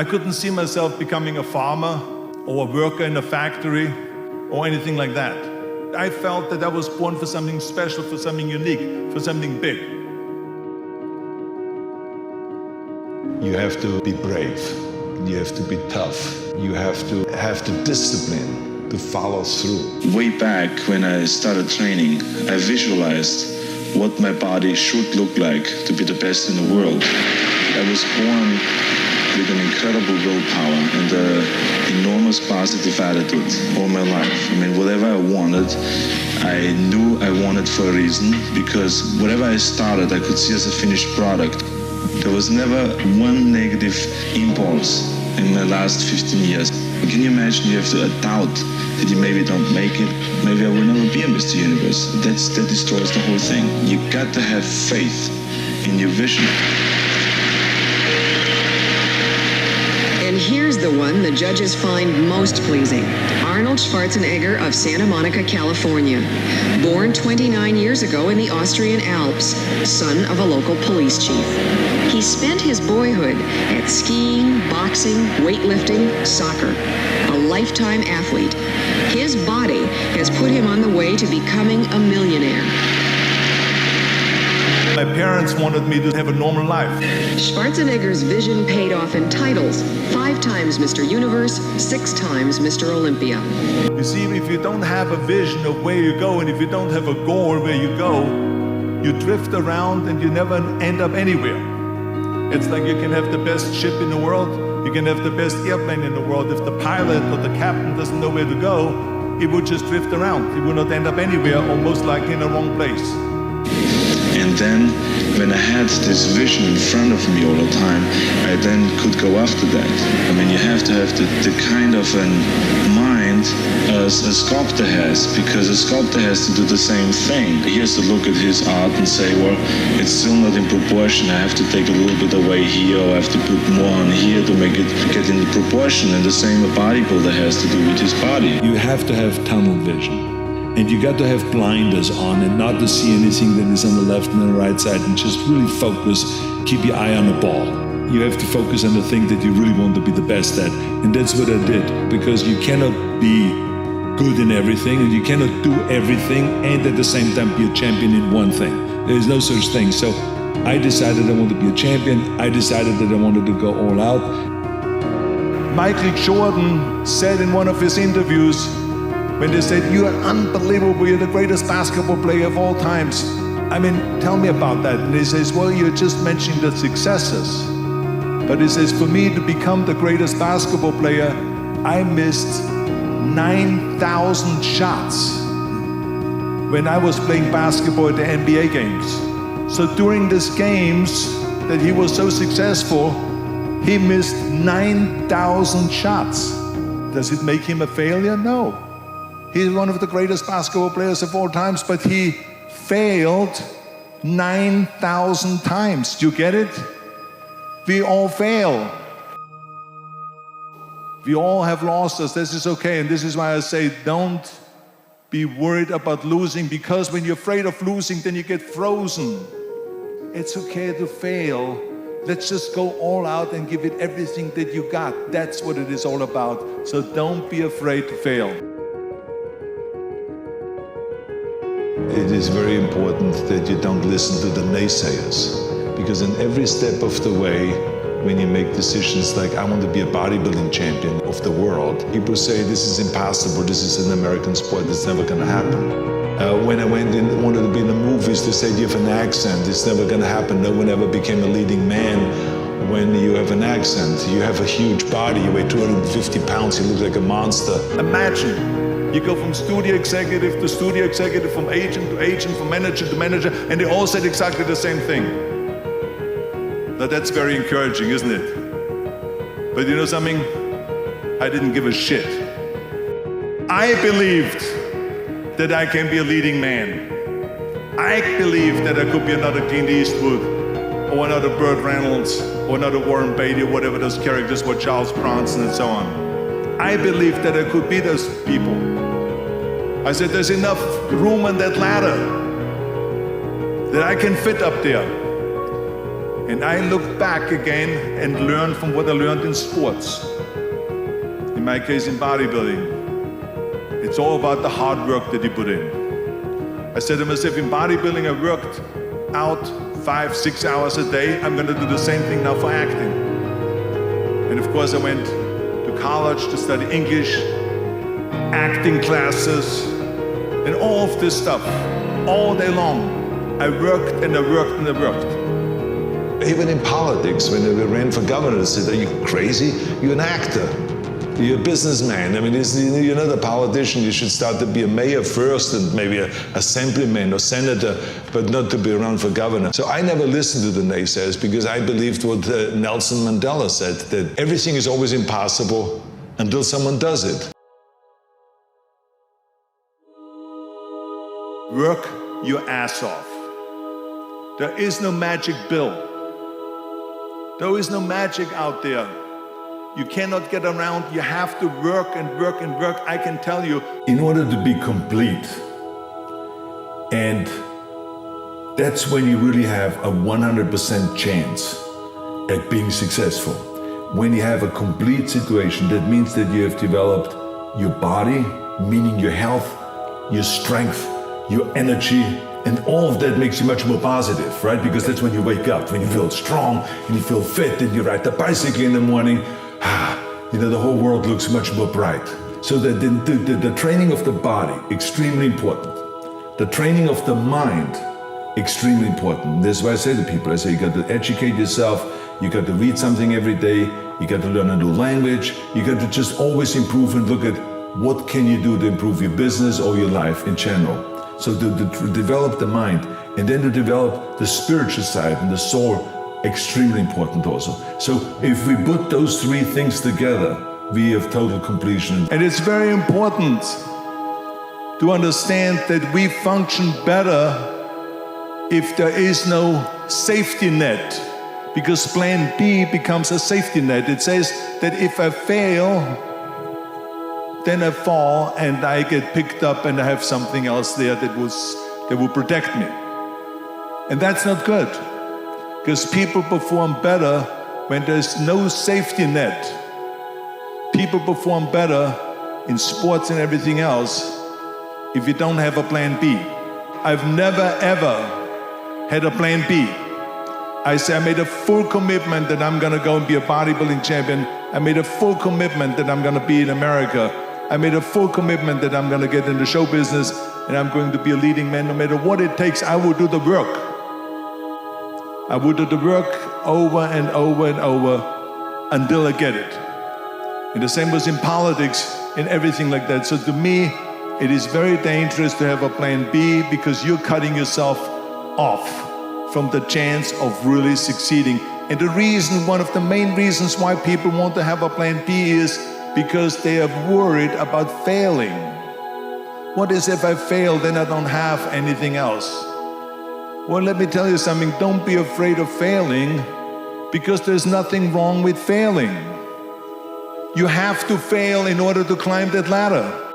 I couldn't see myself becoming a farmer or a worker in a factory or anything like that. I felt that I was born for something special, for something unique, for something big. You have to be brave. You have to be tough. You have to have the discipline to follow through. Way back when I started training, I visualized what my body should look like to be the best in the world. I was born with an incredible willpower and an enormous positive attitude all my life. I mean, whatever I wanted, I knew I wanted for a reason, because whatever I started, I could see as a finished product. There was never one negative impulse in my last 15 years. Can you imagine you have to doubt that you maybe don't make it? Maybe I will never be a Mr. Universe. That destroys the whole thing. You got to have faith in your vision. And here's the one the judges find most pleasing. Arnold Schwarzeneggar of Santa Monica, California. Born 29 years ago in the Austrian Alps, son of a local police chief. He spent his boyhood at skiing, boxing, weightlifting, soccer. A lifetime athlete. His body has put him on the way to becoming a millionaire. My parents wanted me to have a normal life. Schwarzenegger's vision paid off in titles. 5 times Mr. Universe, 6 times Mr. Olympia. You see, if you don't have a vision of where you go, and if you don't have a goal where you go, you drift around and you never end up anywhere. It's like you can have the best ship in the world, you can have the best airplane in the world. If the pilot or the captain doesn't know where to go, it would just drift around. It would not end up anywhere, or most likely in the wrong place. And then, when I had this vision in front of me all the time, I then could go after that. I mean, you have to have the kind of a mind as a sculptor has, because a sculptor has to do the same thing. He has to look at his art and say, well, it's still not in proportion. I have to take a little bit away here, or I have to put more on here to make it get into proportion. And the same a bodybuilder has to do with his body. You have to have tunnel vision. And you got to have blinders on and not to see anything that is on the left and the right side, and just really focus, keep your eye on the ball. You have to focus on the thing that you really want to be the best at. And that's what I did, because you cannot be good in everything and you cannot do everything and at the same time be a champion in one thing. There is no such thing. So I decided I wanted to be a champion. I decided that I wanted to go all out. Michael Jordan said in one of his interviews, when they said, "You are unbelievable, you're the greatest basketball player of all times." I mean, tell me about that. And he says, well, you're just mentioning the successes. But he says, for me to become the greatest basketball player, I missed 9,000 shots when I was playing basketball at the NBA games. So during these games that he was so successful, he missed 9,000 shots. Does it make him a failure? No. He's one of the greatest basketball players of all times, but he failed 9,000 times. Do you get it? We all fail. We all have losses. This is okay. And this is why I say don't be worried about losing, because when you're afraid of losing, then you get frozen. It's okay to fail. Let's just go all out and give it everything that you got. That's what it is all about. So don't be afraid to fail. It is very important that you don't listen to the naysayers, because in every step of the way, when you make decisions like, I want to be a bodybuilding champion of the world, people say, this is impossible, this is an American sport, it's never going to happen. When I wanted to be in the movies, they said, you have an accent, it's never going to happen. No one ever became a leading man when you have an accent. You have a huge body, you weigh 250 pounds, you look like a monster. Imagine. You go from studio executive to studio executive, from agent to agent, from manager to manager, and they all said exactly the same thing. Now that's very encouraging, isn't it? But you know something? I didn't give a shit. I believed that I can be a leading man. I believed that I could be another Clint Eastwood, or another Burt Reynolds, or another Warren Beatty, or whatever those characters were, Charles Bronson and so on. I believed that I could be those people. I said, there's enough room on that ladder that I can fit up there. And I look back again and learn from what I learned in sports. In my case, in bodybuilding. It's all about the hard work that you put in. I said to myself, in bodybuilding, I worked out 5-6 hours a day. I'm gonna do the same thing now for acting. And of course, I went to college to study English, acting classes, and all of this stuff, all day long. I worked and I worked and I worked. Even in politics, when I ran for governor, they said, are you crazy? You're an actor. You're a businessman. I mean, you're not a politician. You should start to be a mayor first and maybe an assemblyman or senator, but not to be around for governor. So I never listened to the naysayers because I believed what Nelson Mandela said, that everything is always impossible until someone does it. Work your ass off. There is no magic bill. There is no magic out there. You cannot get around. You have to work and work and work. I can tell you. In order to be complete, and that's when you really have a 100% chance at being successful. When you have a complete situation, that means that you have developed your body, meaning your health, your strength, your energy, and all of that makes you much more positive, right? Because that's when you wake up, when you feel strong and you feel fit and you ride the bicycle in the morning, the whole world looks much more bright. So the training of the body, extremely important. The training of the mind, extremely important. That's why I say to people, I say, you got to educate yourself, you got to read something every day, you got to learn a new language, you got to just always improve and look at what can you do to improve your business or your life in general. So to develop the mind, and then to develop the spiritual side and the soul, extremely important also. So if we put those three things together, we have total completion. And it's very important to understand that we function better if there is no safety net, because plan B becomes a safety net. It says that if I fail, then I fall and I get picked up and I have something else there that will protect me. And that's not good, because people perform better when there's no safety net. People perform better in sports and everything else if you don't have a plan B. I've never ever had a plan B. I say I made a full commitment that I'm gonna go and be a bodybuilding champion. I made a full commitment that I'm gonna be in America. I made a full commitment that I'm gonna get in the show business and I'm going to be a leading man. No matter what it takes, I will do the work. I will do the work over and over and over until I get it. And the same was in politics and everything like that. So to me, it is very dangerous to have a plan B, because you're cutting yourself off from the chance of really succeeding. And the reason, one of the main reasons why people want to have a plan B is because they are worried about failing. What is if I fail, then I don't have anything else? Well, let me tell you something, don't be afraid of failing, because there's nothing wrong with failing. You have to fail in order to climb that ladder.